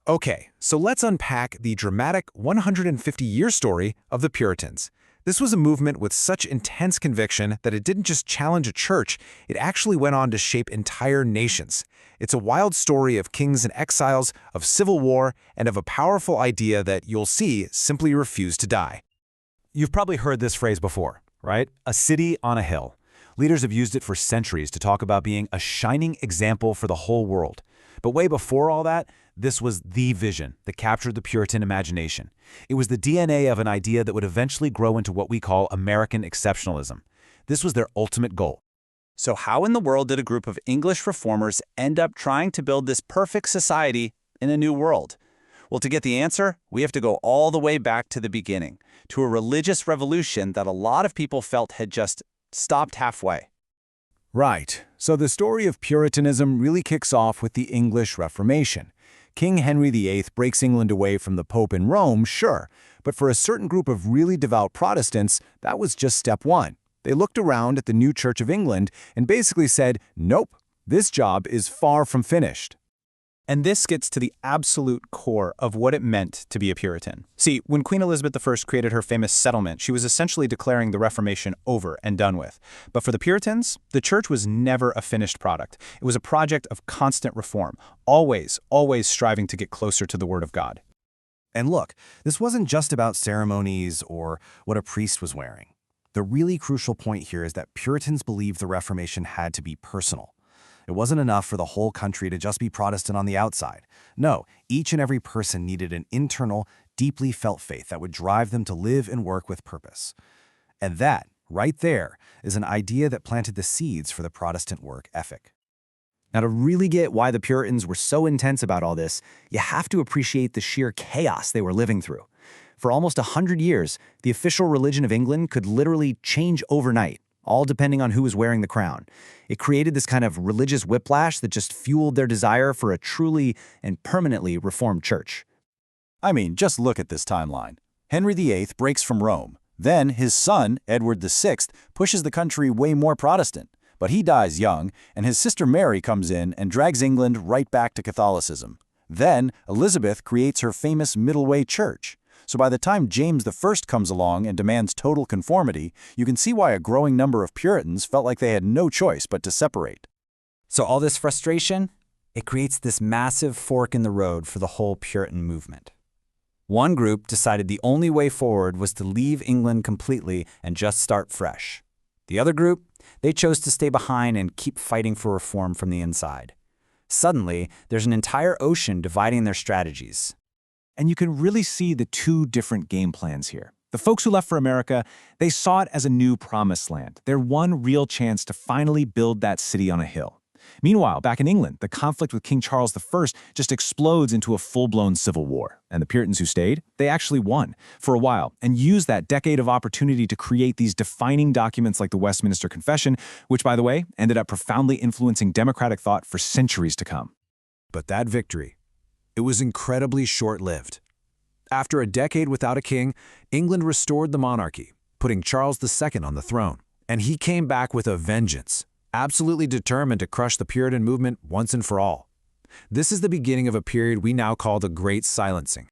Okay, so let's unpack the dramatic 150-year story of the Puritans. This was a movement with such intense conviction that it didn't just challenge a church, it actually went on to shape entire nations. It's a wild story of kings and exiles, of civil war, and of a powerful idea that, you'll see, simply refused to die. You've probably heard this phrase before, right? A city on a hill. Leaders have used it for centuries to talk about being a shining example for the whole world. But way before all that, this was the vision that captured the Puritan imagination. It was the DNA of an idea that would eventually grow into what we call American exceptionalism. This was their ultimate goal. So how in the world did a group of English reformers end up trying to build this perfect society in a new world? Well, to get the answer, we have to go all the way back to the beginning, to a religious revolution that a lot of people felt had just stopped halfway. Right. So the story of Puritanism really kicks off with the English Reformation. King Henry VIII breaks England away from the Pope in Rome, sure, but for a certain group of really devout Protestants, that was just step one. They looked around at the new Church of England and basically said, nope, this job is far from finished. And this gets to the absolute core of what it meant to be a Puritan. See, when Queen Elizabeth I created her famous settlement, she was essentially declaring the Reformation over and done with. But for the Puritans, the church was never a finished product. It was a project of constant reform, always striving to get closer to the Word of God. And look, this wasn't just about ceremonies or what a priest was wearing. The really crucial point here is that Puritans believed the Reformation had to be personal. It wasn't enough for the whole country to just be Protestant on the outside. No, each and every person needed an internal, deeply felt faith that would drive them to live and work with purpose. And that, right there, is an idea that planted the seeds for the Protestant work ethic. Now, to really get why the Puritans were so intense about all this, you have to appreciate the sheer chaos they were living through. For almost 100 years, the official religion of England could literally change overnight, all depending on who was wearing the crown. It created this kind of religious whiplash that just fueled their desire for a truly and permanently reformed church. I mean, just look at this timeline. Henry VIII breaks from Rome. Then his son, Edward VI, pushes the country way more Protestant. But he dies young, and his sister Mary comes in and drags England right back to Catholicism. Then Elizabeth creates her famous Middle Way Church. So by the time James I comes along and demands total conformity, you can see why a growing number of Puritans felt like they had no choice but to separate. So all this frustration, it creates this massive fork in the road for the whole Puritan movement. One group decided the only way forward was to leave England completely and just start fresh. The other group, they chose to stay behind and keep fighting for reform from the inside. Suddenly, there's an entire ocean dividing their strategies. And you can really see the two different game plans here. The folks who left for America, they saw it as a new promised land, their one real chance to finally build that city on a hill. Meanwhile, back in England, the conflict with King Charles I just explodes into a full-blown civil war. And the Puritans who stayed, they actually won for a while and used that decade of opportunity to create these defining documents like the Westminster Confession, which, by the way, ended up profoundly influencing democratic thought for centuries to come. But that victory, it was incredibly short-lived. After a decade without a king, England restored the monarchy, putting Charles II on the throne. And he came back with a vengeance, absolutely determined to crush the Puritan movement once and for all. This is the beginning of a period we now call the Great Silencing.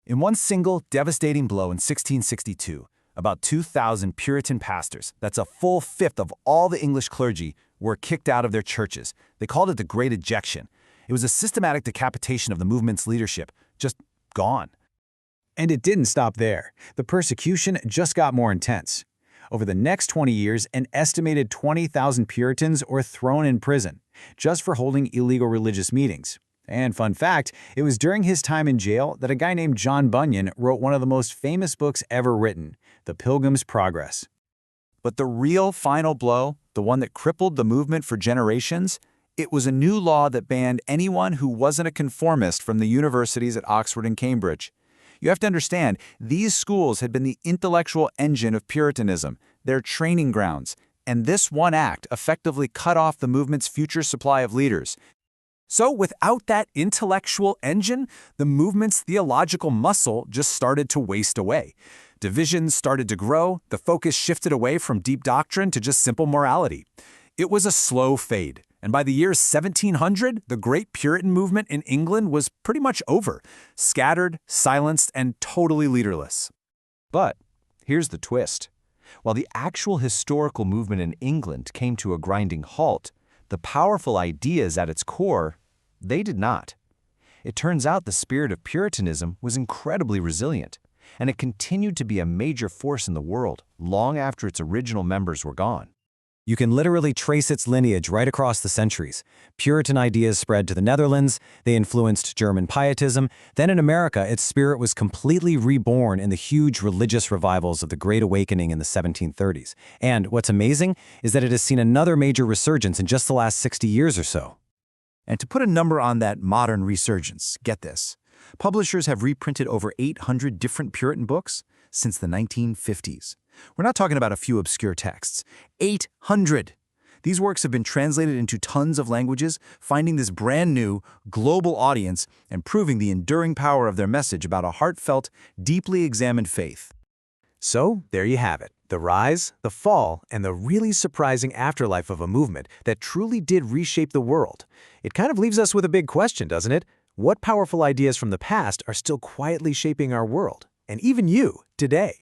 In one single, devastating blow in 1662, about 2,000 Puritan pastors, that's a full fifth of all the English clergy, were kicked out of their churches. They called it the Great Ejection. It was a systematic decapitation of the movement's leadership, just gone. And it didn't stop there. The persecution just got more intense. Over the next 20 years, an estimated 20,000 Puritans were thrown in prison, just for holding illegal religious meetings. And fun fact, it was during his time in jail that a guy named John Bunyan wrote one of the most famous books ever written, The Pilgrim's Progress. But the real final blow, the one that crippled the movement for generations, it was a new law that banned anyone who wasn't a conformist from the universities at Oxford and Cambridge. You have to understand, these schools had been the intellectual engine of Puritanism, their training grounds, and this one act effectively cut off the movement's future supply of leaders. So without that intellectual engine, the movement's theological muscle just started to waste away. Divisions started to grow, the focus shifted away from deep doctrine to just simple morality. It was a slow fade, And by the year 1700, the great Puritan movement in England was pretty much over, scattered, silenced, and totally leaderless. But here's the twist. While the actual historical movement in England came to a grinding halt, the powerful ideas at its core, they did not. It turns out the spirit of Puritanism was incredibly resilient, and it continued to be a major force in the world long after its original members were gone. You can literally trace its lineage right across the centuries. Puritan ideas spread to the Netherlands, they influenced German pietism, then in America its spirit was completely reborn in the huge religious revivals of the Great Awakening in the 1730s. And what's amazing is that it has seen another major resurgence in just the last 60 years or so. And to put a number on that modern resurgence, get this. Publishers have reprinted over 800 different Puritan books since the 1950s. We're not talking about a few obscure texts. 800! These works have been translated into tons of languages, finding this brand new, global audience and proving the enduring power of their message about a heartfelt, deeply examined faith. So, there you have it. The rise, the fall, and the really surprising afterlife of a movement that truly did reshape the world. It kind of leaves us with a big question, doesn't it? What powerful ideas from the past are still quietly shaping our world, and even you, today?